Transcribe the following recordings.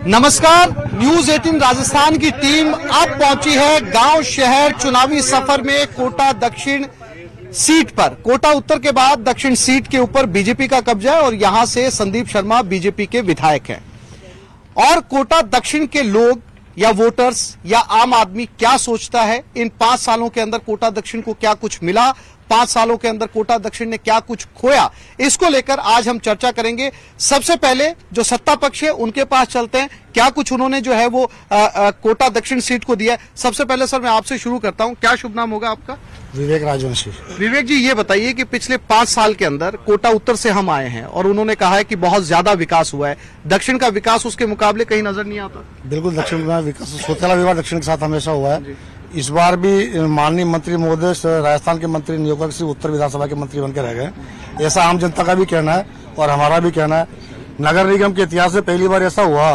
नमस्कार, न्यूज 18 राजस्थान की टीम अब पहुंची है गांव शहर चुनावी सफर में कोटा दक्षिण सीट पर। कोटा उत्तर के बाद दक्षिण सीट के ऊपर बीजेपी का कब्जा है और यहां से संदीप शर्मा बीजेपी के विधायक हैं। और कोटा दक्षिण के लोग या वोटर्स या आम आदमी क्या सोचता है, इन 5 सालों के अंदर कोटा दक्षिण को क्या कुछ मिला, 5 सालों के अंदर कोटा दक्षिण ने क्या कुछ खोया, इसको लेकर आज हम चर्चा करेंगे। सबसे पहले जो सत्ता पक्ष है उनके पास चलते हैं, क्या कुछ उन्होंने जो है वो कोटा दक्षिण सीट को दिया है। सबसे पहले सर मैं आपसे शुरू करता हूं, क्या शुभ नाम होगा आपका? विवेक राजवंशी। विवेक जी, ये बताइए कि पिछले 5 साल के अंदर कोटा उत्तर से हम आए हैं और उन्होंने कहा है कि बहुत ज्यादा विकास हुआ है, दक्षिण का विकास उसके मुकाबले कहीं नजर नहीं आता। बिल्कुल, दक्षिण का विकास सौतेला विवाह दक्षिण के साथ हमेशा हुआ है। इस बार भी माननीय मंत्री महोदय राजस्थान के मंत्री नियुक्त करके उत्तर विधानसभा के मंत्री बनकर रह गए। ऐसा आम जनता का भी कहना है और हमारा भी कहना है। नगर निगम के इतिहास में पहली बार ऐसा हुआ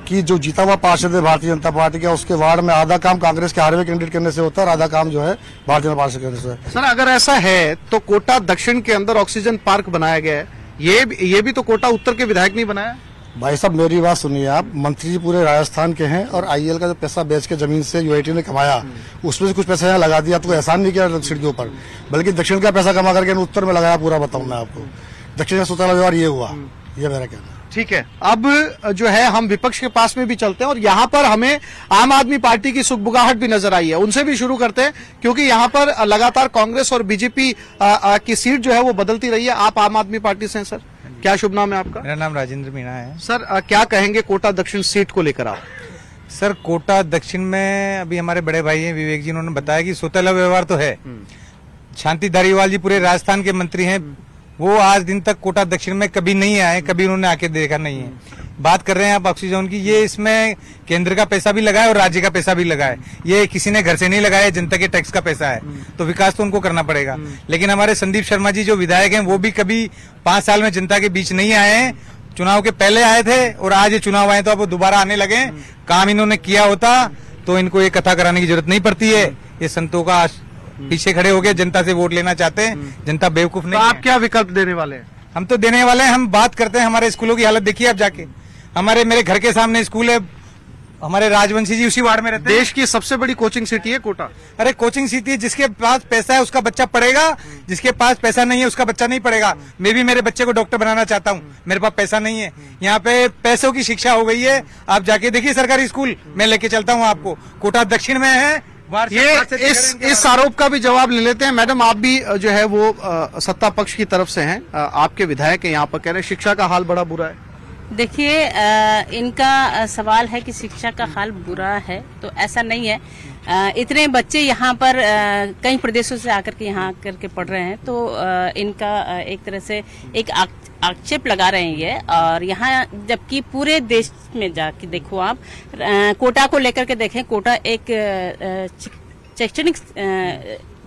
कि जो जीता हुआ पार्षद है भारतीय जनता पार्टी का, उसके वार्ड में आधा काम कांग्रेस के हार हुए कैंडिडेट करने से होता है और आधा काम जो है भारतीय जनता पार्टी से करने से। सर अगर ऐसा है तो कोटा दक्षिण के अंदर ऑक्सीजन पार्क बनाया गया है, ये भी तो कोटा उत्तर के विधायक नहीं बनाया। भाई साहब मेरी बात सुनिए आप, मंत्री जी पूरे राजस्थान के हैं और आईएल का जो पैसा बेच के जमीन से यूआईटी ने कमाया उसमें से कुछ पैसा यहाँ लगा दिया, तो एहसान नहीं किया दक्षिण के ऊपर, बल्कि दक्षिण का पैसा कमा करके उत्तर में लगाया। पूरा बताऊं मैं आपको, दक्षिण का सौतेला व्यवहार ये हुआ, ये मेरा कहना है। ठीक है, अब जो है हम विपक्ष के पास में भी चलते हैं और यहाँ पर हमें आम आदमी पार्टी की सुगबुगाहट भी नजर आई है, उनसे भी शुरू करते हैं क्योंकि यहाँ पर लगातार कांग्रेस और बीजेपी की सीट जो है वो बदलती रही है। आप आम आदमी पार्टी से हैं सर, क्या शुभ नाम है आपका? मेरा नाम राजेंद्र मीणा है। सर क्या कहेंगे कोटा दक्षिण सीट को लेकर आप? सर कोटा दक्षिण में अभी हमारे बड़े भाई हैं विवेक जी, उन्होंने बताया कि सौतेला व्यवहार तो है। शांति धारीवाल जी पूरे राजस्थान के मंत्री हैं, वो आज दिन तक कोटा दक्षिण में कभी नहीं आए, कभी उन्होंने आके देखा नहीं है। बात कर रहे हैं आप ऑक्सीजन की, ये इसमें केंद्र का पैसा भी लगा है और राज्य का पैसा भी लगा है। ये किसी ने घर से नहीं लगाया, जनता के टैक्स का पैसा है, तो विकास तो उनको करना पड़ेगा। लेकिन हमारे संदीप शर्मा जी जो विधायक हैं वो भी कभी 5 साल में जनता के बीच नहीं आए हैं। चुनाव के पहले आए थे और आज ये चुनाव आए तो अब दोबारा आने लगे। काम इन्होंने किया होता तो इनको ये कथा कराने की जरूरत नहीं पड़ती है। ये संतों का पीछे खड़े हो गए, जनता से वोट लेना चाहते हैं, जनता बेवकूफ नहीं। तो आप क्या विकल्प देने वाले हैं? हम तो देने वाले हैं, हम बात करते हैं। हमारे स्कूलों की हालत देखिए आप जाके, मेरे घर के सामने स्कूल है, हमारे राजवंशी जी उसी वार्ड में रहते हैं। देश की सबसे बड़ी कोचिंग सिटी है कोटा। अरे कोचिंग सिटी है, जिसके पास पैसा है उसका बच्चा पढ़ेगा, जिसके पास पैसा नहीं है उसका बच्चा नहीं पढ़ेगा। मैं भी मेरे बच्चे को डॉक्टर बनाना चाहता हूँ, मेरे पास पैसा नहीं है। यहाँ पे पैसों की शिक्षा हो गई है। आप जाके देखिए सरकारी स्कूल, मैं लेके चलता हूँ आपको, कोटा दक्षिण में है। ये इस आरोप का भी जवाब ले लेते हैं। मैडम आप भी जो है वो सत्ता पक्ष की तरफ से हैं, आपके विधायक हैं, यहाँ पर कह रहे हैं शिक्षा का हाल बड़ा बुरा है। देखिए इनका सवाल है कि शिक्षा का हाल बुरा है, तो ऐसा नहीं है। इतने बच्चे यहाँ पर कई प्रदेशों से आकर के यहाँ आकर के पढ़ रहे हैं, तो इनका एक तरह से एक आक्षेप लगा रहे हैं ये। और यहाँ जबकि पूरे देश में जाके देखो आप, कोटा को लेकर के देखें, कोटा एक शैक्षणिक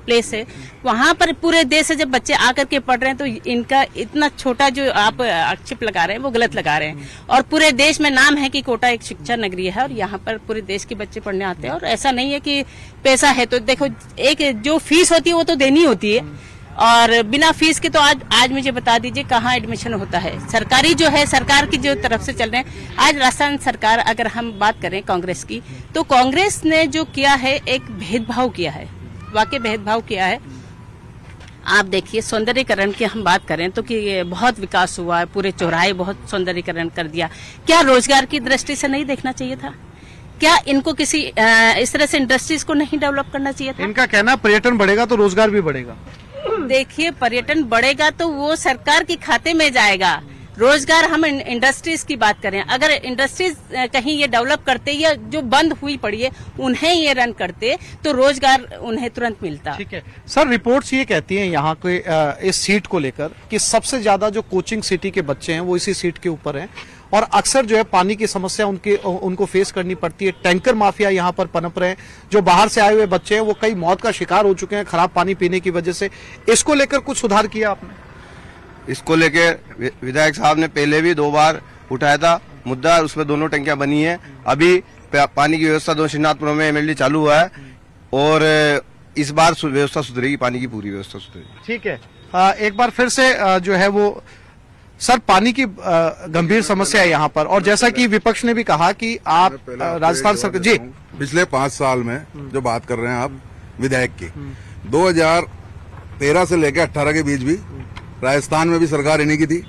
प्लेस है, वहाँ पर पूरे देश से जब बच्चे आकर के पढ़ रहे हैं तो इनका इतना छोटा जो आप आक्षेप लगा रहे हैं वो गलत लगा रहे हैं। और पूरे देश में नाम है कि कोटा एक शिक्षा नगरी है और यहाँ पर पूरे देश के बच्चे पढ़ने आते हैं। और ऐसा नहीं है कि पैसा है तो देखो, एक जो फीस होती है वो तो देनी होती है, और बिना फीस के तो आज मुझे बता दीजिए कहाँ एडमिशन होता है। सरकारी जो है, सरकार की जो तरफ से चल रहे हैं। आज राजस्थान सरकार, अगर हम बात करें कांग्रेस की, तो कांग्रेस ने जो किया है एक भेदभाव किया है, वाकई भेदभाव किया है। आप देखिए सौंदर्यीकरण की हम बात करें तो कि बहुत विकास हुआ है, पूरे चौराहे बहुत सौंदर्यीकरण कर दिया। क्या रोजगार की दृष्टि से नहीं देखना चाहिए था? क्या इनको किसी इस तरह से इंडस्ट्रीज को नहीं डेवलप करना चाहिए था? इनका कहना पर्यटन बढ़ेगा तो रोजगार भी बढ़ेगा। देखिए पर्यटन बढ़ेगा तो वो सरकार के खाते में जाएगा। रोजगार, हम इंडस्ट्रीज की बात करें, अगर इंडस्ट्रीज कहीं ये डेवलप करते या जो बंद हुई पड़ी है उन्हें ये रन करते तो रोजगार उन्हें तुरंत मिलता। ठीक है सर, रिपोर्ट्स ये कहती हैं यहाँ के इस सीट को लेकर कि सबसे ज्यादा जो कोचिंग सिटी के बच्चे हैं वो इसी सीट के ऊपर हैं और अक्सर जो है पानी की समस्या उनको फेस करनी पड़ती है। टैंकर माफिया यहाँ पर पनप रहे हैं, जो बाहर से आए हुए बच्चे हैं वो कई मौत का शिकार हो चुके हैं खराब पानी पीने की वजह से। इसको लेकर कुछ सुधार किया आपने? इसको लेके विधायक साहब ने पहले भी 2 बार उठाया था मुद्दा, उसमें दोनों टंकियां बनी है। अभी पानी की व्यवस्था 2 श्रीनाथपुर में एमएलडी चालू हुआ है और इस बार व्यवस्था सुधरेगी, पानी की पूरी व्यवस्था सुधरेगी। ठीक है, एक बार फिर से जो है वो सर, पानी की गंभीर समस्या है यहाँ पर, और जैसा कि विपक्ष ने भी कहा कि आप राजस्थान सरकार जी पिछले 5 साल में जो बात कर रहे हैं आप विधायक की, 2013 से लेकर 18 के बीच भी राजस्थान में भी सरकार इन्हीं की थी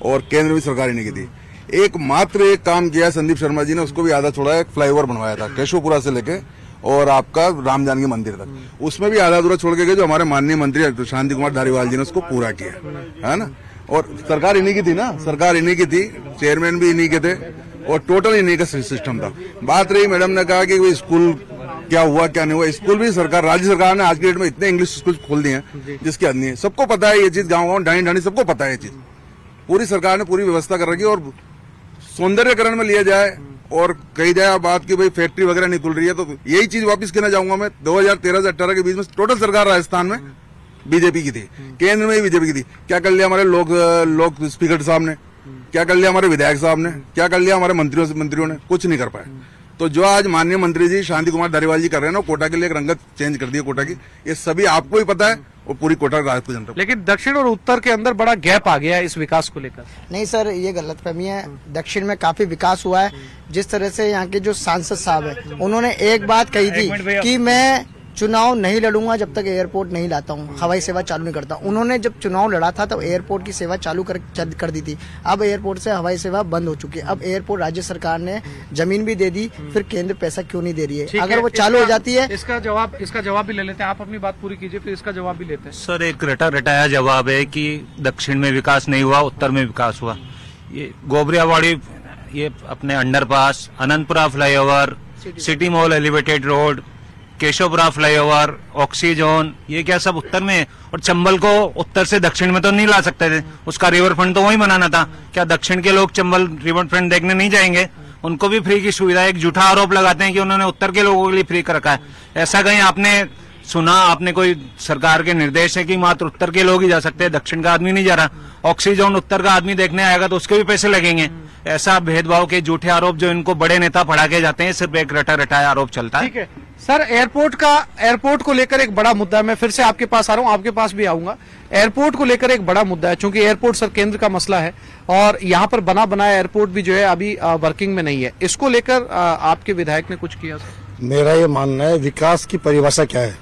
और केंद्र में भी सरकार इन्हीं की थी। एकमात्र एक काम किया संदीप शर्मा जी ने, उसको भी आधा छोड़ा, एक फ्लाईओवर बनवाया था केशवपुरा से लेके और आपका राम जानकी मंदिर तक, उसमें भी आधा अधूरा छोड़ के गए। जो हमारे माननीय मंत्री शांति कुमार धारीवाल जी ने उसको पूरा किया है ना, और सरकार इन्हीं की थी ना, सरकार इन्हीं की थी, चेयरमैन भी इन्हीं के थे और टोटल इन्हीं का सिस्टम था। बात रही मैडम ने कहा कि स्कूल क्या हुआ क्या नहीं हुआ, स्कूल भी सरकार, राज्य सरकार ने आज की डेट में इतने इंग्लिश स्कूल खोल दिए हैं जिसकी हद नहीं है। सबको पता है ये चीज, गाँव ढाणी ढाणी सबको पता है ये चीज। पूरी सरकार ने पूरी व्यवस्था कर रखी है और सौंदर्यकरण में लिया जाए और कही जाए बात की भाई फैक्ट्री वगैरह नहीं खुल रही है, तो यही चीज वापस कहना चाहूंगा मैं। 2013 से 18 के बीच में टोटल सरकार राजस्थान में बीजेपी की थी, केंद्र में भी बीजेपी की थी। क्या कर लिया हमारे लोग स्पीकर साहब ने, क्या कर लिया हमारे विधायक साहब ने, क्या कर लिया हमारे मंत्रियों ने, कुछ नहीं कर पाए। तो जो आज माननीय मंत्री जी शांति कुमार धारीवाल जी कर रहे हैं ना, कोटा के लिए एक रंगत चेंज कर दी है कोटा की, ये सभी आपको ही पता है और पूरी कोटा राज्य की जनता। लेकिन दक्षिण और उत्तर के अंदर बड़ा गैप आ गया है इस विकास को लेकर। नहीं सर, ये गलतफहमी है। दक्षिण में काफी विकास हुआ है। जिस तरह से यहाँ के जो सांसद साहब है, उन्होंने एक बात कही थी कि मैं चुनाव नहीं लड़ूंगा जब तक एयरपोर्ट नहीं लाता हूँ, हवाई सेवा चालू नहीं करता। उन्होंने जब चुनाव लड़ा था तो एयरपोर्ट की सेवा चालू कर दी थी। अब एयरपोर्ट से हवाई सेवा बंद हो चुकी है। अब एयरपोर्ट राज्य सरकार ने जमीन भी दे दी, फिर केंद्र पैसा क्यों नहीं दे रही है? अगर वो चालू हो जाती है। इसका जवाब भी ले लेते हैं, आप अपनी बात पूरी कीजिए, फिर इसका जवाब भी लेते हैं। सर, एक रटाया जवाब है कि दक्षिण में विकास नहीं हुआ, उत्तर में विकास हुआ। ये गोबरियावाड़ी, ये अपने underpass, Ananthapura flyover, city mall elevated road, Keshavpura flyover, oxyzone, ये क्या सब उत्तर में है। और चंबल को उत्तर से दक्षिण में तो नहीं ला सकते थे, उसका रिवर फ्रंट तो वही बनाना था। क्या दक्षिण के लोग चंबल रिवर फ्रंट देखने नहीं जाएंगे? उनको भी फ्री की सुविधा। एक झूठा आरोप लगाते हैं कि उन्होंने उत्तर के लोगों के लिए फ्री कर रखा है। ऐसा कहीं आपने सुना? आपने कोई सरकार के निर्देश है कि मात्र उत्तर के लोग ही जा सकते हैं, दक्षिण का आदमी नहीं जा रहा? ऑक्सीजोन उत्तर का आदमी देखने आएगा तो उसके भी पैसे लगेंगे। ऐसा भेदभाव के झूठे आरोप जो इनको बड़े नेता पढ़ा के जाते हैं, सिर्फ एक रटाया आरोप चलता है। ठीक है सर, एयरपोर्ट को लेकर एक बड़ा मुद्दा है। मैं फिर से आपके पास आ रहा हूँ, आपके पास भी आऊंगा। एयरपोर्ट को लेकर एक बड़ा मुद्दा है, क्योंकि एयरपोर्ट सर केंद्र का मसला है और यहाँ पर बना बनाया एयरपोर्ट भी जो है अभी वर्किंग में नहीं है। इसको लेकर आपके विधायक ने कुछ किया? मेरा ये मानना है, विकास की परिभाषा क्या है?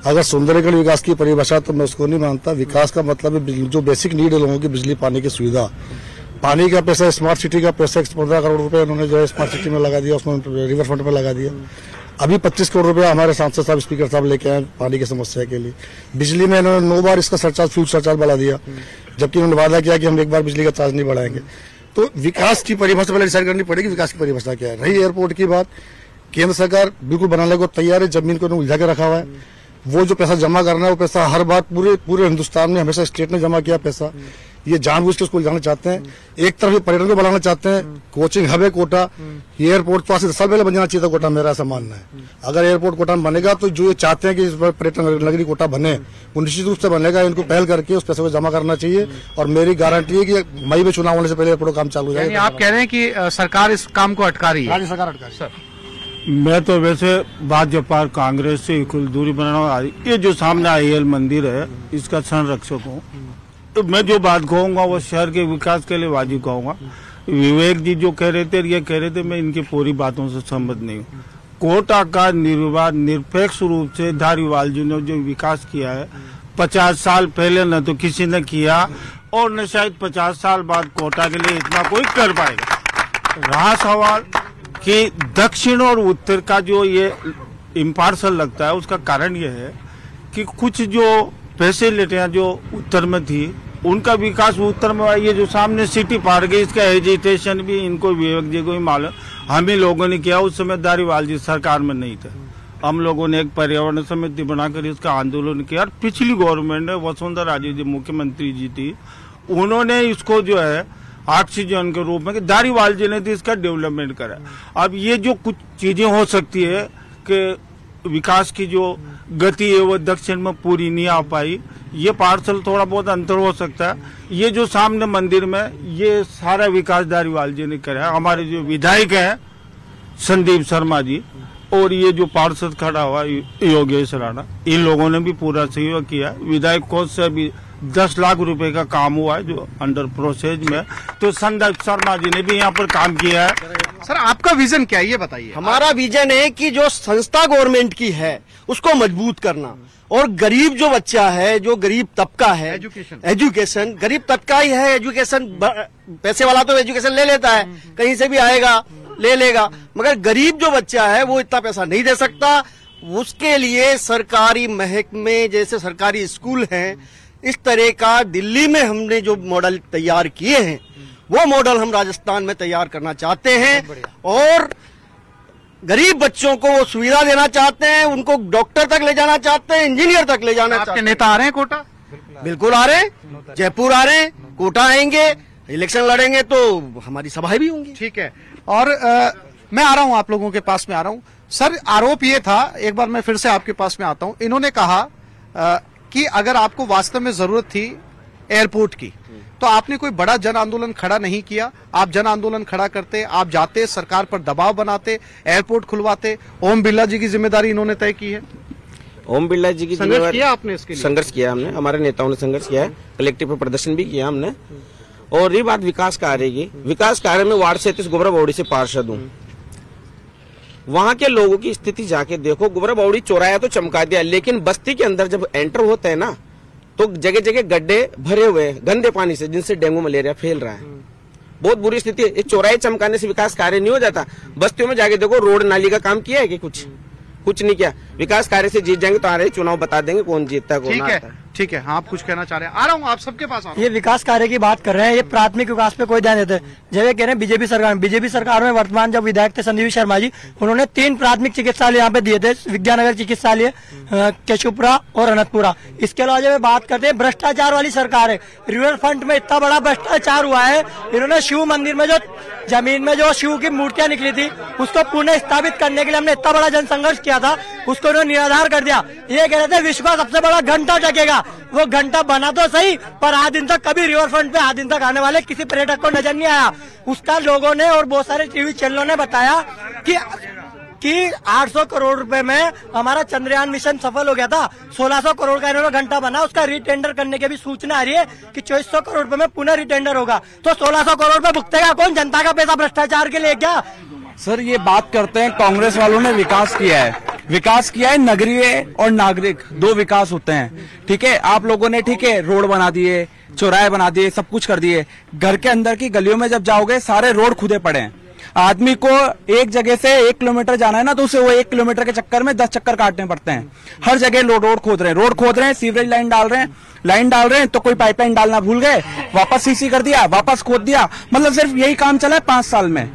अगर सुंदरीकरण विकास की परिभाषा तो मैं उसको नहीं मानता। विकास का मतलब है जो बेसिक नीड है लोगों की, बिजली पानी की सुविधा। पानी का पैसा, स्मार्ट सिटी का पैसा 15 करोड़ रुपए उन्होंने जो है स्मार्ट सिटी में लगा दिया, उसमें रिवर फ्रंट में लगा दिया। अभी 25 करोड़ रुपया हमारे सांसद साहब, स्पीकर साहब लेके आए पानी की समस्या के लिए। बिजली में इन्होंने 9 बार इसका सरचार्ज, फ्यूल सरचार्ज बढ़ा दिया, जबकि उन्होंने वादा किया कि हम एक बार बिजली का चार्ज नहीं बढ़ाएंगे। तो विकास की परिभाषा पहले डिसाइड करनी पड़ेगी, विकास की परिभाषा क्या है। रही एयरपोर्ट की बात, केंद्र सरकार बिल्कुल बनाने को तैयार है, जमीन को उल्झा के रखा हुआ है। वो जो पैसा जमा करना है, वो पैसा हर बार पूरे हिंदुस्तान में हमेशा स्टेट ने जमा किया पैसा। ये जानबूझ के उसको जाना चाहते हैं। एक तरफ पर्यटन को बढ़ाना चाहते हैं, कोचिंग हब है कोटा। एयरपोर्ट तो आज से 10 साल पहले बन जाना चाहिए था कोटा, मेरा ऐसा मानना है। अगर एयरपोर्ट कोटा में बनेगा तो जो ये चाहते हैं कि इस बार पर्यटन नगरी कोटा बने, वो निश्चित रूप से बनेगा। इनको पहल करके उस पैसे को जमा करना चाहिए और मेरी गारंटी है कि मई में चुनाव होने से पहले एयरपोर्ट काम चालू हो जाएगा। आप कह रहे हैं कि सरकार इस काम को अटका रही है? राज्य सरकार अटका रही है। मैं तो वैसे भाजपा पार कांग्रेस से कुल दूरी बनाना। ये जो सामने आईएल मंदिर है, इसका संरक्षक हूँ। तो मैं जो बात कहूँगा वो शहर के विकास के लिए वाजिब कहूँगा। विवेक जी जो कह रहे थे, ये कह रहे थे, मैं इनकी पूरी बातों से सहमत नहीं हूँ। कोटा का निर्वाध निरपेक्ष रूप से धारीवाल जी ने जो विकास किया है, 50 साल पहले न तो किसी ने किया और न शायद 50 साल बाद कोटा के लिए इतना कोई कर पाएगा। रहा सवाल कि दक्षिण और उत्तर का जो ये इम्पार्शल लगता है, उसका कारण ये है कि कुछ जो फैसिलिटियां जो उत्तर में थी, उनका विकास उत्तर में हुआ। ये जो सामने सिटी पार्क है, इसका एजिटेशन भी इनको, विवेक जी को ही मालूम, हम ही लोगों ने किया। उस समय धारीवाल जी सरकार में नहीं थे। हम लोगों ने एक पर्यावरण समिति बनाकर इसका आंदोलन किया। और पिछली गवर्नमेंट में वसुंधरा राजे जी मुख्यमंत्री जी थी, उन्होंने इसको जो है ऑक्सीजन के रूप में, धारीवाल जी ने इसका डेवलपमेंट करा। अब ये जो कुछ चीजें हो सकती है कि विकास की जो गति है वो दक्षिण में पूरी नहीं आ पाई, ये पार्सल थोड़ा बहुत अंतर हो सकता है। ये जो सामने मंदिर में, ये सारा विकास धारीवाल जी ने करा है। हमारे जो विधायक हैं संदीप शर्मा जी और ये जो पार्षद खड़ा हुआ योगेश राणा, इन लोगों ने भी पूरा सहयोग किया। विधायक कोष से भी 10 लाख रुपए का काम हुआ है जो अंडर प्रोसेस में। तो संदीप शर्मा जी ने भी यहाँ पर काम किया है। सर आपका विजन क्या है ये बताइए। हमारा विजन है कि जो संस्था गवर्नमेंट की है उसको मजबूत करना, और गरीब जो बच्चा है, जो गरीब तबका है, एजुकेशन गरीब तबका ही है। एजुकेशन पैसे वाला तो एजुकेशन ले लेता है, कहीं से भी आएगा ले लेगा, मगर गरीब जो बच्चा है वो इतना पैसा नहीं दे सकता। उसके लिए सरकारी महकमे जैसे सरकारी स्कूल हैं, इस तरह का दिल्ली में हमने जो मॉडल तैयार किए हैं वो मॉडल हम राजस्थान में तैयार करना चाहते हैं, और गरीब बच्चों को वो सुविधा देना चाहते हैं, उनको डॉक्टर तक ले जाना चाहते हैं, इंजीनियर तक ले जाना चाहते हैं। नेता आ रहे हैं कोटा? बिल्कुल आ रहे हैं, जयपुर आ रहे हैं, कोटा आएंगे, इलेक्शन लड़ेंगे तो हमारी सभाएं भी होंगी। ठीक है। और मैं आ रहा हूं, आप लोगों के पास में आ रहा हूं। सर आरोप ये था, एक बार मैं फिर से आपके पास में आता हूं, इन्होंने कहा कि अगर आपको वास्तव में जरूरत थी एयरपोर्ट की तो आपने कोई बड़ा जन आंदोलन खड़ा नहीं किया। आप जन आंदोलन खड़ा करते, आप जाते, सरकार पर दबाव बनाते, एयरपोर्ट खुलवाते। ओम बिरला जी की जिम्मेदारी इन्होंने तय की है। ओम बिरला जी की संघर्ष किया आपने इसके लिए? संघर्ष किया हमने, हमारे नेताओं ने संघर्ष किया है, कलेक्टिव पर प्रदर्शन भी किया हमने। और ये बात विकास कार्य की, विकास कार्य में वार्ड 37 गोबरा बावड़ी से पार्षद हूँ। वहाँ के लोगों की स्थिति जाके देखो, गोबरा बावड़ी चौराया तो चमका दिया, लेकिन बस्ती के अंदर जब एंटर होते हैं ना तो जगह जगह गड्ढे भरे हुए हैं गंदे पानी से, जिनसे डेंगू मलेरिया फैल रहा है। बहुत बुरी स्थिति है। चौराहे चमकाने से विकास कार्य नहीं हो जाता। बस्तियों में जाके देखो, रोड नाली का काम किया है कि कुछ नहीं किया। विकास कार्य से जीत जाएंगे तो आ रहे चुनाव बता देंगे कौन जीतता है कौन आता है। ठीक है, हाँ आप कुछ कहना चाह रहे हैं? आ रहा हूँ, आप सबके पास आ रहा हूं। ये विकास कार्य की बात कर रहे हैं, ये प्राथमिक विकास पे कोई ध्यान देते हैं। जब ये कह रहे हैं बीजेपी सरकार में वर्तमान जब विधायक थे संदीप शर्मा जी, उन्होंने 3 प्राथमिक चिकित्सालय यहाँ पे दिए थे, विद्यानगर चिकित्सालय, केशुपुरा और अनंतपुरा। इसके अलावा जब बात करते हैं भ्रष्टाचार वाली सरकार है, रिवर फ्रंट में इतना बड़ा भ्रष्टाचार हुआ है। इन्होंने शिव मंदिर में जो जमीन में जो शिव की मूर्तियां निकली थी उसको पुनः स्थापित करने के लिए हमने इतना बड़ा जनसंघर्ष किया था, उसको उन्होंने निराधार कर दिया। ये कह रहे थे विश्व का सबसे बड़ा घंटा टकेगा, वो घंटा बना तो सही पर आज दिन तक कभी रिवर फ्रंट पे आज दिन तक आने वाले किसी पर्यटक को नजर नहीं आया। उसका लोगों ने और बहुत सारे टीवी चैनलों ने बताया कि 800 करोड़ रुपए में हमारा चंद्रयान मिशन सफल हो गया था। 1600 करोड़ का इन्होंने घंटा बना, उसका रिटेंडर करने की भी सूचना आ रही है कि 2400 करोड़ रुपए में पुनः रिटेंडर होगा। तो 1600 करोड़ रुपए भुगतेगा कौन? जनता का पैसा भ्रष्टाचार के लिए क्या? सर ये बात करते हैं, कांग्रेस वालों ने विकास किया है, नगरीय और नागरिक 2 विकास होते हैं। ठीक है, आप लोगों ने ठीक है रोड बना दिए, चौराहे बना दिए, सब कुछ कर दिए। घर के अंदर की गलियों में जब जाओगे सारे रोड खुदे पड़े हैं। आदमी को एक जगह से 1 किलोमीटर जाना है ना तो उसे वो 1 किलोमीटर के चक्कर में 10 चक्कर काटने पड़ते हैं। हर जगह रोड खोद रहे हैं, सीवरेज लाइन डाल रहे हैं तो कोई पाइपलाइन डालना भूल गए, वापस सीसी कर दिया, वापस खोद दिया। मतलब सिर्फ यही काम चला है 5 साल में।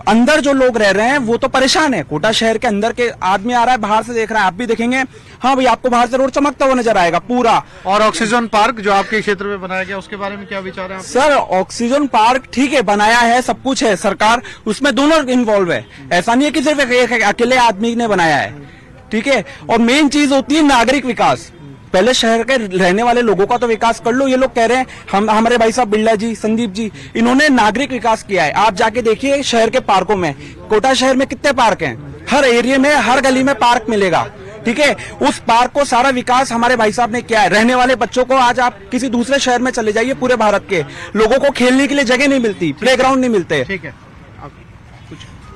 अंदर जो लोग रह रहे हैं वो तो परेशान है। कोटा शहर के अंदर के आदमी आ रहा है, बाहर से देख रहा है, आप भी देखेंगे। हाँ भाई, आपको बाहर से रोड चमकता हुआ नजर आएगा पूरा। और ऑक्सीजन पार्क जो आपके क्षेत्र में बनाया गया उसके बारे में क्या विचार है? सर ऑक्सीजन पार्क ठीक है, बनाया है, सब कुछ है, सरकार उसमें दोनों इन्वॉल्व है। ऐसा नहीं है कि सिर्फ एक अकेले आदमी ने बनाया है। ठीक है, और मेन चीज होती है नागरिक विकास। पहले शहर के रहने वाले लोगों का तो विकास कर लो। ये लोग कह रहे हैं, हमारे भाई साहब बिरला जी, संदीप जी, इन्होंने नागरिक विकास किया है। आप जाके देखिए शहर के पार्कों में, कोटा शहर में कितने पार्क हैं, हर एरिया में हर गली में पार्क मिलेगा। ठीक है, उस पार्क को सारा विकास हमारे भाई साहब ने किया है। रहने वाले बच्चों को आज आप किसी दूसरे शहर में चले जाइए, पूरे भारत के लोगों को खेलने के लिए जगह नहीं मिलती, प्लेग्राउंड नहीं मिलते। ठीक है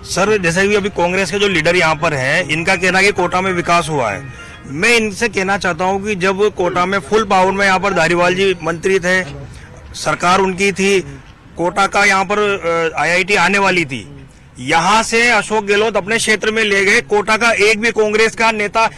सर, जैसे कि अभी कांग्रेस के जो लीडर यहाँ पर हैं, इनका कहना है कि कोटा में विकास हुआ है। मैं इनसे कहना चाहता हूँ कि जब कोटा में फुल पावर में यहाँ पर धारीवाल जी मंत्री थे, सरकार उनकी थी, कोटा का यहाँ पर IIT आने वाली थी, यहाँ से अशोक गहलोत अपने क्षेत्र में ले गए। कोटा का एक भी कांग्रेस का नेता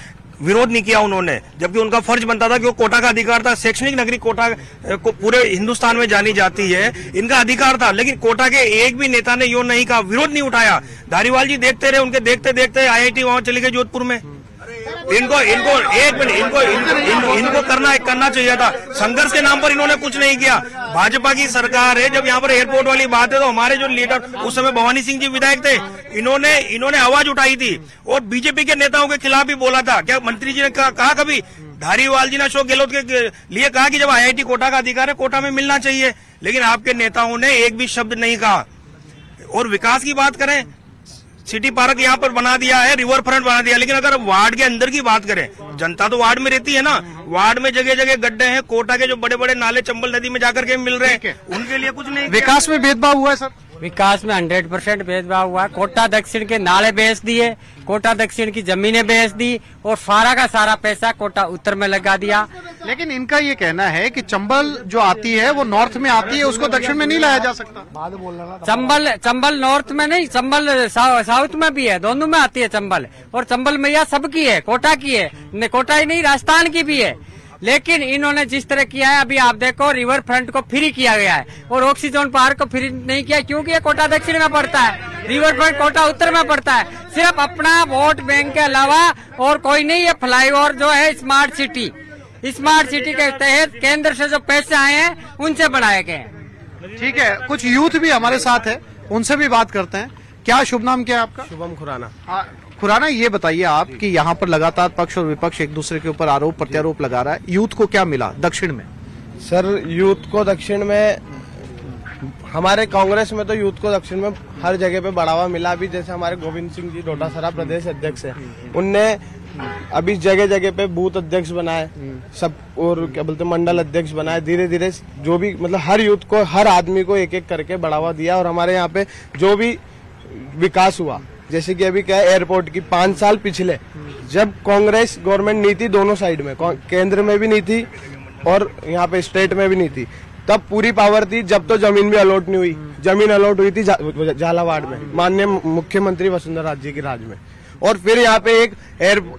विरोध नहीं किया उन्होंने, जबकि उनका फर्ज बनता था कि वो कोटा का अधिकार था। शैक्षणिक नगरी कोटा को पूरे हिंदुस्तान में जानी जाती है, इनका अधिकार था। लेकिन कोटा के एक भी नेता ने यो नहीं कहा, विरोध नहीं उठाया। धारीवाल जी देखते रहे, उनके देखते देखते IIT वहां चली गई जोधपुर में। इनको एक मिनट इनको करना चाहिए था। संघर्ष के नाम पर इन्होंने कुछ नहीं किया। भाजपा की सरकार है, जब यहाँ पर एयरपोर्ट वाली बात है तो हमारे जो लीडर उस समय भवानी सिंह जी विधायक थे, इन्होंने आवाज उठाई थी और बीजेपी के नेताओं के खिलाफ भी बोला था। क्या मंत्री जी ने कहा कभी? धारीवाल जी ने अशोक गहलोत के लिए कहा कि जब IIT कोटा का अधिकार है, कोटा में मिलना चाहिए, लेकिन आपके नेताओं ने एक भी शब्द नहीं कहा। और विकास की बात करें, सिटी पार्क यहाँ पर बना दिया है, रिवर फ्रंट बना दिया, लेकिन अगर वार्ड के अंदर की बात करें, जनता तो वार्ड में रहती है ना, वार्ड में जगह जगह गड्ढे हैं, कोटा के जो बड़े बड़े नाले चंबल नदी में जाकर के मिल रहे हैं, उनके लिए कुछ नहीं। विकास में भेदभाव हुआ है सर? विकास में 100% भेदभाव हुआ। कोटा दक्षिण के नाले बेच दिए, कोटा दक्षिण की जमीनें बेच दी और सारा का सारा पैसा कोटा उत्तर में लगा दिया। लेकिन इनका ये कहना है कि चंबल जो आती है वो नॉर्थ में आती है, उसको दक्षिण में नहीं लाया जा सकता। चंबल नॉर्थ में नहीं, चंबल साउथ में भी है, दोनों में आती है चंबल। और चंबल मैया सबकी है, कोटा की है, कोटा ही नहीं राजस्थान की भी है। लेकिन इन्होंने जिस तरह किया है, अभी आप देखो रिवर फ्रंट को फ्री किया गया है और ऑक्सीजन पार्क को फ्री नहीं किया, क्योंकि ये कोटा दक्षिण में पड़ता है, रिवर फ्रंट कोटा उत्तर में पड़ता है। सिर्फ अपना वोट बैंक के अलावा और कोई नहीं। ये फ्लाईओवर जो है स्मार्ट सिटी के तहत केंद्र से जो पैसे आए हैं उनसे बनाए गए हैं। ठीक है, कुछ यूथ भी हमारे साथ है, उनसे भी बात करते हैं। क्या शुभ नाम क्या है आपका? शुभम खुराना। खुराना, ये बताइए आप कि यहाँ पर लगातार पक्ष और विपक्ष एक दूसरे के ऊपर आरोप प्रत्यारोप लगा रहा है, यूथ को क्या मिला दक्षिण में? सर, यूथ को दक्षिण में, हमारे कांग्रेस में तो यूथ को दक्षिण में हर जगह पे बढ़ावा मिला। अभी जैसे हमारे गोविंद सिंह जी डोटासरा प्रदेश अध्यक्ष है, उनने अभी जगह जगह पे बूथ अध्यक्ष बनाए सब, और क्या बोलते मंडल अध्यक्ष बनाए। धीरे धीरे जो भी मतलब हर यूथ को, हर आदमी को एक एक करके बढ़ावा दिया। और हमारे यहाँ पे जो भी विकास हुआ, जैसे कि अभी क्या है, एयरपोर्ट की 5 साल पिछले जब कांग्रेस गवर्नमेंट नहीं थी, दोनों साइड में, केंद्र में भी नहीं थी और यहाँ पे स्टेट में भी नहीं थी, तब पूरी पावर थी। जब तो जमीन भी अलॉट नहीं हुई, जमीन अलॉट हुई थी झालावाड़ में, माननीय मुख्यमंत्री वसुंधरा राजे के राज में। और फिर यहाँ पे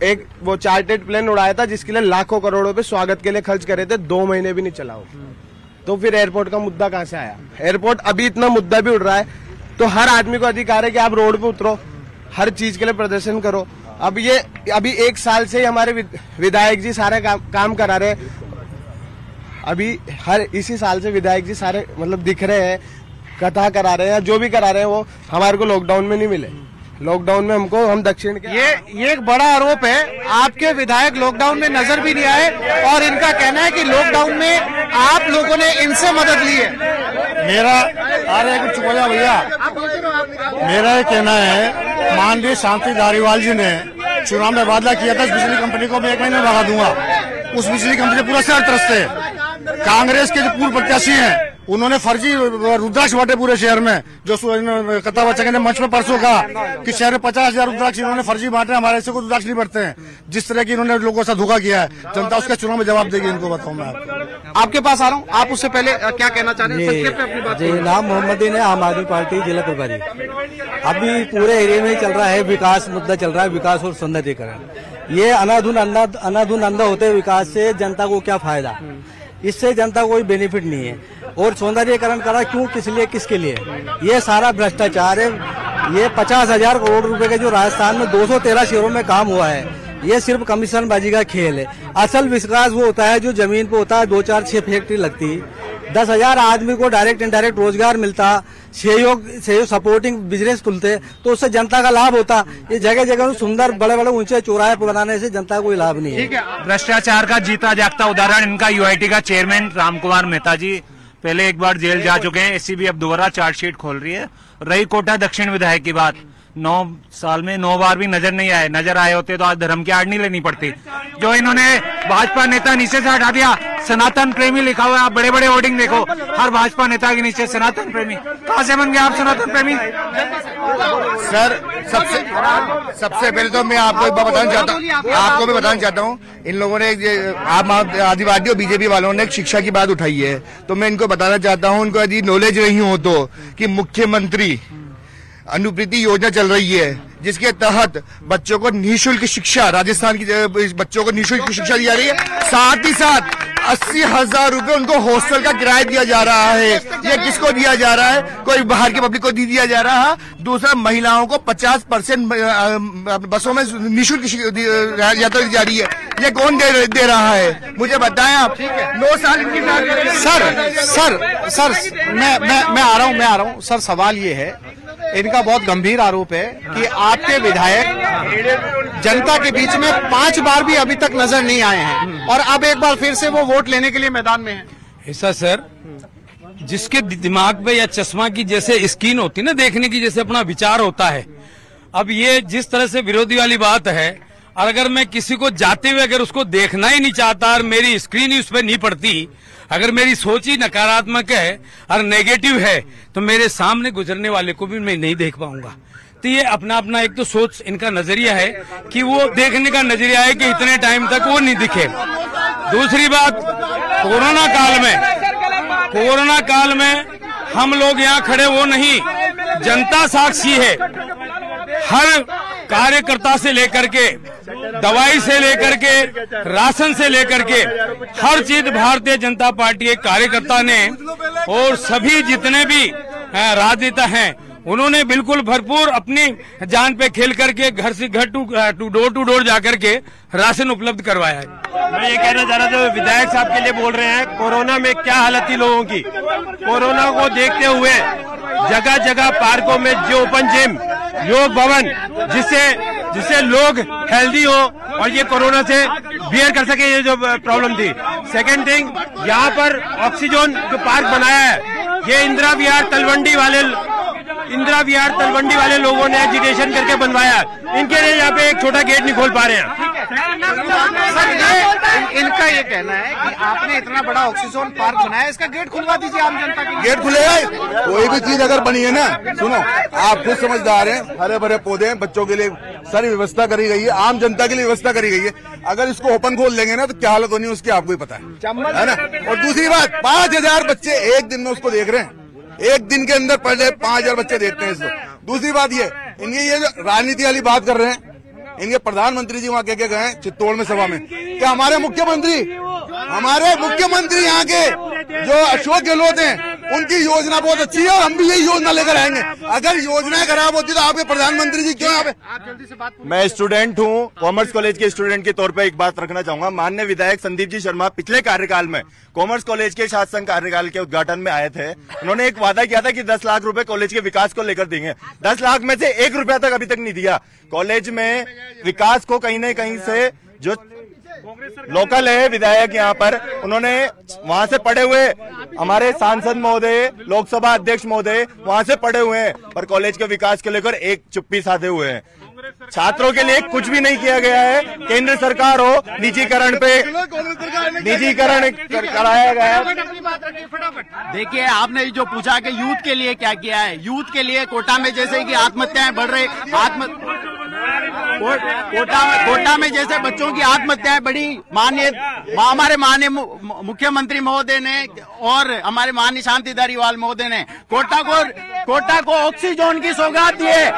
एक वो चार्टेड प्लेन उड़ाया था, जिसके लिए लाखों करोड़ों पे स्वागत के लिए खर्च करे थे, 2 महीने भी नहीं चला हो। तो फिर एयरपोर्ट का मुद्दा कहाँ से आया? एयरपोर्ट अभी इतना मुद्दा भी उड़ रहा है, तो हर आदमी को अधिकार है कि आप रोड पे उतरो, हर चीज के लिए प्रदर्शन करो। अभी 1 साल से हमारे विधायक जी सारे काम करा रहे हैं। अभी इसी साल से विधायक जी सारे मतलब दिख रहे हैं, कथा करा रहे हैं, जो भी करा रहे हैं वो हमारे को लॉकडाउन में नहीं मिले। लॉकडाउन में हम दक्षिण के, ये एक बड़ा आरोप है, आपके विधायक लॉकडाउन में नजर भी नहीं आए और इनका कहना है कि लॉकडाउन में आप लोगों ने इनसे मदद ली है। मेरा ये कहना है, माननीय शांति धारीवाल जी ने चुनाव में वादा किया था, बिजली कंपनी को मैं 1 महीने में भगा दूंगा। उस बिजली कंपनी पूरा शहर तरसते हैं। कांग्रेस के जो पूर्व प्रत्याशी हैं, उन्होंने फर्जी रुद्राक्ष बांटे पूरे शहर में। जो कथा बच्चा ने मंच में परसों कहा कि शहर में 50,000 रुद्राक्ष इन्होंने फर्जी बांटे, हमारे ऐसे को रुद्राक्ष नहीं बढ़ते हैं। जिस तरह की इन्होंने लोगों से धोखा किया है, जनता उसका चुनाव में जवाब देगी। इनको बताऊं मैं आपके पास आ रहा हूँ, आप उससे पहले क्या कहना चाह रहे हैं? संक्षेप में अपनी बात। जी, नाम मोहम्मदीन है, आम आदमी पार्टी जिला प्रभारी। अभी पूरे एरिया में चल रहा है विकास, मुद्दा चल रहा है विकास और सौंदर्यीकरण। ये अनाधुन अंधा होते विकास से जनता को क्या फायदा? इससे जनता को कोई बेनिफिट नहीं है। और सौंदर्यीकरण करा क्यों, किस लिए, किसके लिए? ये सारा भ्रष्टाचार है। ये 50,000 करोड़ रुपए के जो राजस्थान में 213 शहरों में काम हुआ है, ये सिर्फ कमीशन बाजी का खेल है। असल विकास वो होता है जो जमीन पे होता है। 2, 4, 6 फैक्ट्री लगती, 10,000 आदमी को डायरेक्ट इनडायरेक्ट रोजगार मिलता, सहयोग सपोर्टिंग बिजनेस खुलते, तो उससे जनता का लाभ होता। ये जगह जगह सुंदर बड़े बड़े ऊंचे चौराहे बनाने से जनता को कोई लाभ नहीं है। भ्रष्टाचार का जीता जागता उदाहरण इनका यूआईटी का चेयरमैन राम कुमार मेहता जी पहले एक बार जेल जा चुके हैं, एसीबी अब दोबारा चार्जशीट खोल रही है। रही कोटा दक्षिण विधायक की बात, 9 साल में 9 बार भी नजर नहीं आए। नजर आए होते तो आज धर्म की आड़ नहीं लेनी पड़ती। जो इन्होंने भाजपा नेता नीचे से हटा दिया, सनातन प्रेमी लिखा हुआ है, आप बड़े बड़े होर्डिंग देखो, हर भाजपा नेता के नीचे सनातन प्रेमी। कहाँ से बन गए आप सनातन प्रेमी? सर, सबसे पहले तो मैं आपको एक बात बताना चाहता हूँ, इन लोगों ने आम आदिवासी और बीजेपी वालों ने एक शिक्षा की बात उठाई है, तो मैं इनको बताना चाहता हूँ, उनको यदि नॉलेज नहीं हो तो कि मुख्यमंत्री अनुप्रीति योजना चल रही है, जिसके तहत बच्चों को निःशुल्क शिक्षा, राजस्थान की बच्चों को निःशुल्क शिक्षा दी जा रही है। साथ ही साथ 80,000 रुपए उनको हॉस्टल का किराया दिया जा रहा है। ये किसको दिया जा रहा है? कोई बाहर की पब्लिक को नहीं दिया जा रहा। दूसरा, महिलाओं को 50% बसों में निःशुल्क यात्रा दी जा रही है। ये कौन दे रहा है? मुझे बताएं आप। 9 साल की सर मैं आ रहा हूँ। सर, सवाल ये है, इनका बहुत गंभीर आरोप है कि आपके विधायक जनता के बीच में 5 बार भी अभी तक नजर नहीं आए हैं और अब एक बार फिर से वो वोट लेने के लिए मैदान में हैं। ऐसा सर, जिसके दिमाग पे या चश्मा की जैसे स्किन होती है ना देखने की, जैसे अपना विचार होता है, अब ये जिस तरह से विरोधी वाली बात है, और अगर मैं किसी को जाते हुए अगर उसको देखना ही नहीं चाहता और मेरी स्क्रीन ही उस पर नहीं पड़ती, अगर मेरी सोच ही नकारात्मक है और नेगेटिव है, तो मेरे सामने गुजरने वाले को भी मैं नहीं देख पाऊंगा। तो ये अपना अपना एक तो सोच इनका नजरिया है कि वो देखने का नजरिया है कि इतने टाइम तक वो नहीं दिखे। दूसरी बात, कोरोना काल में हम लोग यहाँ खड़े वो नहीं, जनता साक्षी है। हर कार्यकर्ता से लेकर के, दवाई से लेकर के, राशन से लेकर के, हर चीज भारतीय जनता पार्टी के कार्यकर्ता ने और सभी जितने भी राजनेता हैं उन्होंने बिल्कुल भरपूर अपनी जान पे खेल करके घर से घर टू डोर जाकर के राशन उपलब्ध करवाया है। मैं ये कहना चाह रहा था, विधायक साहब के लिए बोल रहे हैं, कोरोना में क्या हालत थी लोगों की, कोरोना को देखते हुए जगह जगह पार्कों में जो ओपन जिम, योग भवन, जिससे लोग हेल्दी हो और ये कोरोना से बियर कर सके, ये जो प्रॉब्लम थी। सेकेंड थिंग, यहाँ पर ऑक्सीजन जो पार्क बनाया है, ये इंदिरा विहार तलवंडी वाले लोगों ने एजुकेशन करके बनवाया। इनके लिए यहाँ पे एक छोटा गेट नहीं खोल पा रहे हैं। सर, इनका ये कहना है कि आपने इतना बड़ा ऑक्सीजन पार्क बनाया, इसका गेट खुलवा दीजिए आम जनता के लिए। गेट खुलेगा, कोई भी चीज अगर बनी है ना, सुनो आप खुद समझदार हैं, हरे भरे पौधे हैं, बच्चों के लिए सारी व्यवस्था करी गई है, आम जनता के लिए व्यवस्था करी गई है। अगर इसको ओपन खोल देंगे ना तो क्या हालत होनी है उसकी आपको ही पता है ना। और दूसरी बात, 5000 बच्चे एक दिन में उसको देख रहे हैं, एक दिन के अंदर पहले 5000 बच्चे देखते हैं इसको। दूसरी बात ये, इनकी ये जो राजनीति वाली बात कर रहे हैं, इनके प्रधानमंत्री जी वहाँ कह के गए चित्तौड़ में सभा में कि हमारे मुख्यमंत्री यहाँ के जो अशोक गहलोत हैं, उनकी योजना बहुत अच्छी है और हम भी यही योजना लेकर आएंगे। अगर योजनाएं खराब होती तो आपके प्रधानमंत्री जी क्यों यहाँ पे? मैं स्टूडेंट हूँ, कॉमर्स कॉलेज के स्टूडेंट के तौर पे एक बात रखना चाहूंगा। माननीय विधायक संदीप जी शर्मा पिछले कार्यकाल में कॉमर्स कॉलेज के छात्र संघ कार्यकाल के उद्घाटन में आए थे। उन्होंने एक वादा किया था कि 10 लाख रुपए कॉलेज के विकास को लेकर देंगे। 10 लाख में से 1 रुपया तक अभी तक नहीं दिया। कॉलेज में विकास को कहीं न कहीं से जो लोकल है विधायक यहाँ पर, उन्होंने वहां से पढ़े हुए हमारे सांसद महोदय, लोकसभा अध्यक्ष महोदय वहां से पढ़े हुए हैं, पर कॉलेज के विकास को लेकर एक चुप्पी साधे हुए हैं। छात्रों के लिए कुछ भी नहीं किया गया है। केंद्र सरकार हो, निजीकरण कराया गया है। देखिए, आपने जो पूछा कि यूथ के लिए क्या किया है, यूथ के लिए कोटा में जैसे कि आत्महत्याएं बढ़ रही, कोटा में जैसे बच्चों की आत्महत्याएं बढ़ी, हमारे माननीय मुख्यमंत्री महोदय ने और हमारे माननीय शांति धारीवाल महोदय ने कोटा को ऑक्सीजन की सौगात दी है,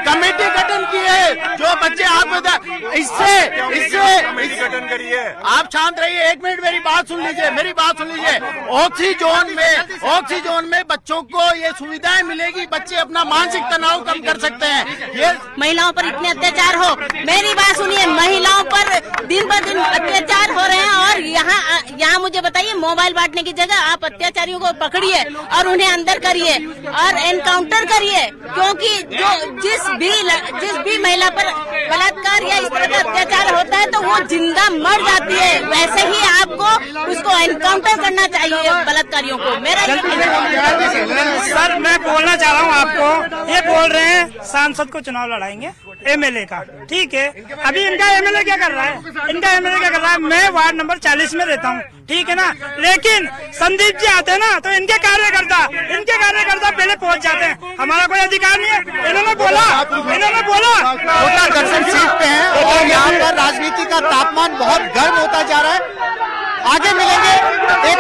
कमेटी गठन की है, जो बच्चे आत्महत्या, इससे गठन करी है। आप शांत रहिए, एक मिनट मेरी बात सुन लीजिए। ऑक्सीजन में बच्चों को ये सुविधाएं मिलेगी, बच्चे अपना मानसिक तनाव कम कर सकते हैं। ये महिलाओं पर इतने अत्याचार हो, मेरी बात सुनिए, महिलाओं पर दिन ब दिन अत्याचार हो रहे हैं। और यहाँ मुझे बताइए, मोबाइल बांटने की जगह आप अत्याचारियों को पकड़िए और उन्हें अंदर करिए और एनकाउंटर करिए, क्योंकि जिस भी महिला पर बलात्कार या इस तरह का अत्याचार होता है तो वो जिंदा मर जाती है। वैसे ही आपको उसको एनकाउंटर करना चाहिए बलात्कारियों को। मेरा सर, मैं बोलना चाह रहा हूँ आपको, ये बोल रहे हैं सांसद को चुनाव लड़ाएंगे एमएलए का, ठीक है। अभी इनका एमएलए क्या कर रहा है? मैं वार्ड नंबर 40 में रहता हूँ, ठीक है ना। लेकिन संदीप जी आते हैं ना तो इनके कार्यकर्ता पहले पहुंच जाते हैं। हमारा कोई अधिकार नहीं है। इन्होंने बोला कोटा दक्षिण सीट पे हैं और यहाँ पर राजनीति का तापमान बहुत गर्म होता जा रहा है। आगे मिलेंगे एक